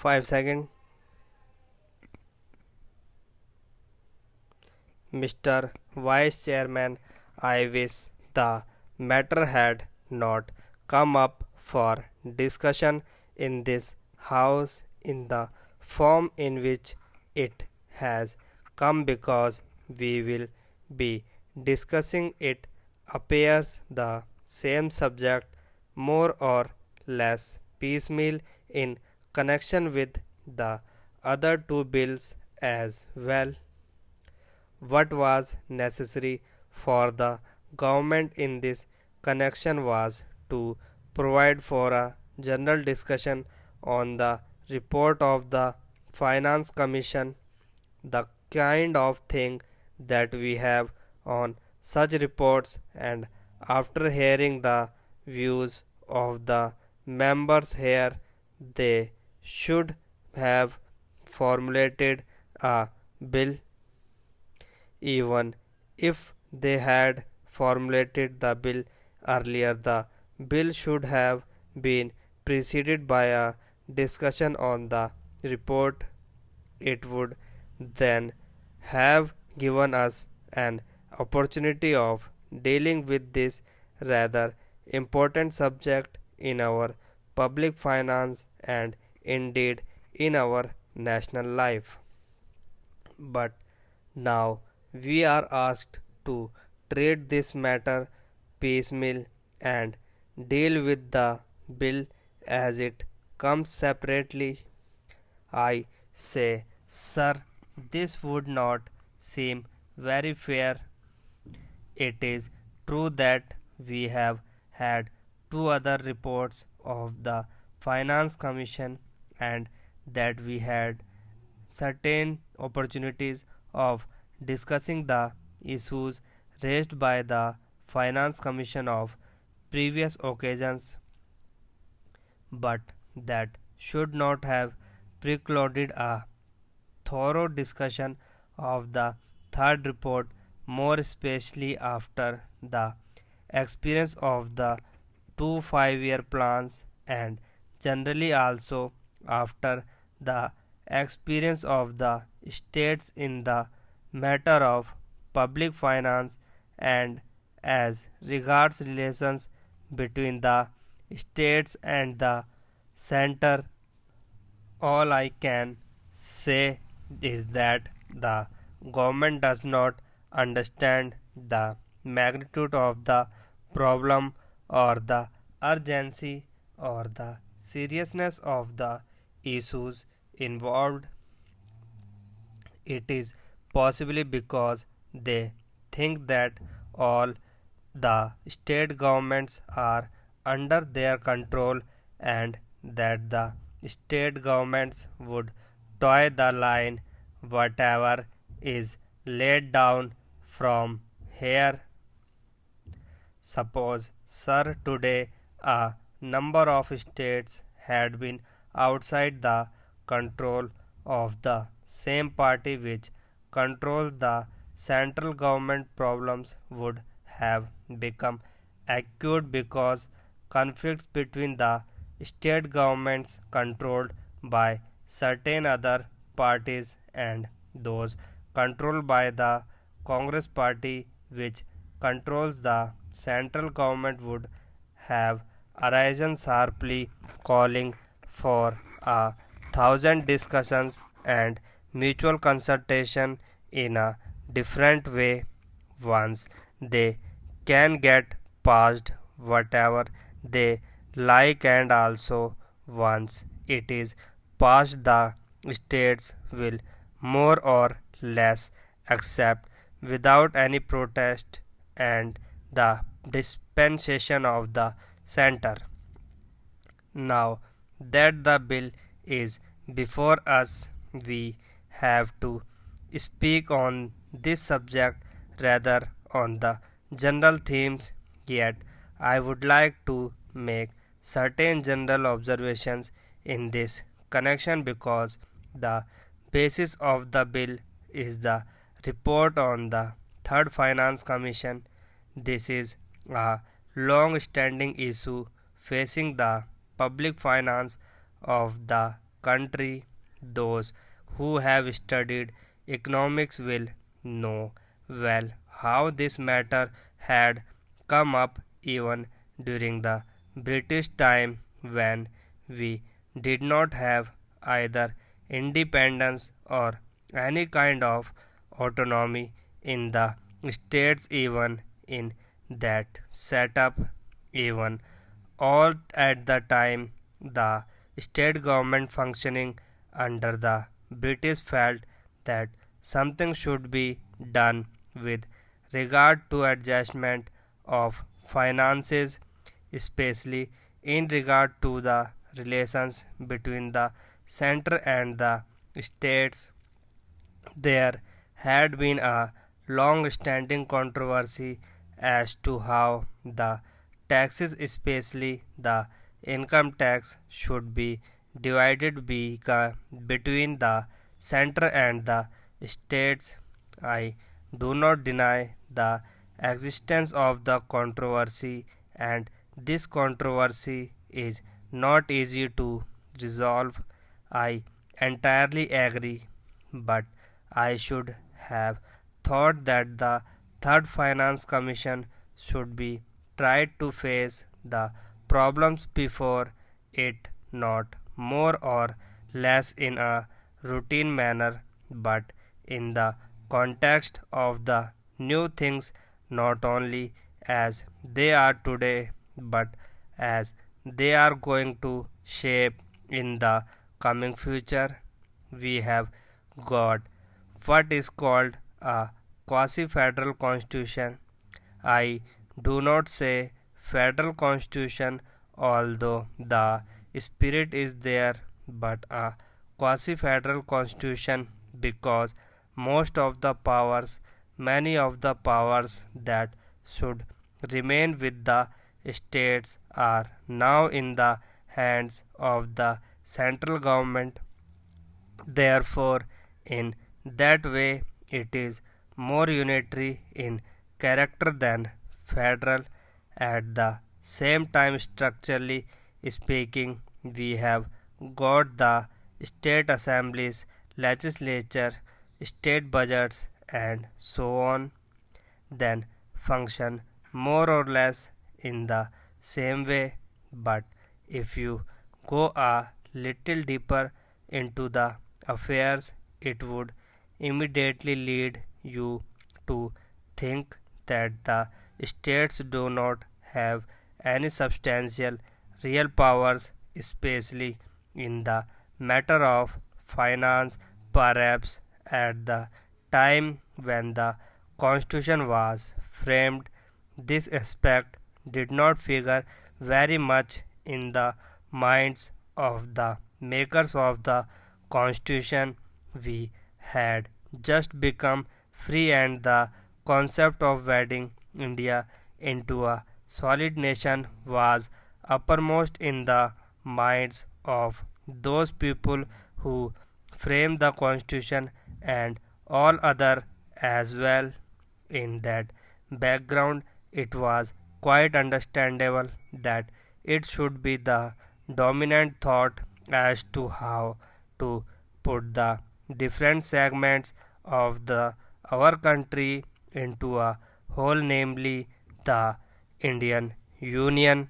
5 seconds. Mr. Vice Chairman, I wish the matter had not come up for discussion in this House in the form in which it has come because we will be discussing it appears the same subject more or less piecemeal in connection with the other two bills as well. What was necessary for the government in this connection was to provide for a general discussion on the report of the Finance Commission, the kind of thing that we have on such reports, and after hearing the views of the members here, they should have formulated a bill. Even if they had formulated the bill earlier, the bill should have been preceded by a discussion on the report. It would then have given us an opportunity of dealing with this rather important subject in our public finance and indeed in our national life. But now we are asked to treat this matter piecemeal and deal with the bill as it comes separately. I say, sir, this would not seem very fair. It is true that we have had two other reports of the Finance Commission and that we had certain opportunities of discussing the issues raised by the Finance Commission of previous occasions, but that should not have precluded a thorough discussion of the third report, more especially after the experience of the two 5-year plans and generally also after the experience of the states in the matter of public finance and as regards relations between the states and the center. All I can say is that the government does not understand the magnitude of the problem or the urgency or the seriousness of the issues involved. It is possibly because they think that all the state governments are under their control and that the state governments would toe the line whatever is laid down from here. Suppose, sir, today a number of states had been outside the control of the same party which controls the central government. Problems would have become acute because conflicts between the state governments controlled by certain other parties and those controlled by the Congress party which controls the central government would have arisen sharply, calling for 1,000 discussions and mutual consultation in a different way. Once they can get passed whatever they like, and also once it is passed, the states will more or less accept without any protest and the dispensation of the center. Now that the bill is before us, we have to speak on this subject rather on the general themes. Yet I would like to make certain general observations in this connection because the basis of the bill is the report on the third finance commission. This is a long standing issue facing the public finance of the country. Those who have studied economics will know well how this matter had come up even during the British time when we did not have either independence or any kind of autonomy in the states. Even in that setup, even all at the time, the state government functioning under the British felt that something should be done with regard to adjustment of finances, especially in regard to the relations between the center and the states. There had been a long standing controversy as to how the taxes, especially the income tax, should be divided between the center and the states. I do not deny the existence of the controversy, and this controversy is not easy to resolve. I entirely agree, but I should have thought that the Third Finance Commission should be tried to face the problems before it, not more or less in a routine manner, but in the context of the new things, not only as they are today, but as they are going to shape in the coming future. We have got what is called a quasi-federal constitution. I do not say federal constitution, although the spirit is there, but a quasi-federal constitution because many of the powers that should remain with the states are now in the hands of the central government. Therefore, in that way, it is more unitary in character than federal. At the same time, structurally speaking, we have got the state assemblies, legislature, state budgets, and so on, then function more or less in the same way. But if you go a little deeper into the affairs, it would immediately lead you to think that the states do not have any substantial real powers, especially in the matter of finance. Perhaps at the time when the Constitution was framed, this aspect did not figure very much in the minds of the makers of the Constitution. We had just become free, and the concept of wedding India into a solid nation was uppermost in the minds of those people who framed the Constitution and all other as well. In that background, it was quite understandable that it should be the dominant thought as to how to put the different segments of the our country into a whole, namely the Indian Union.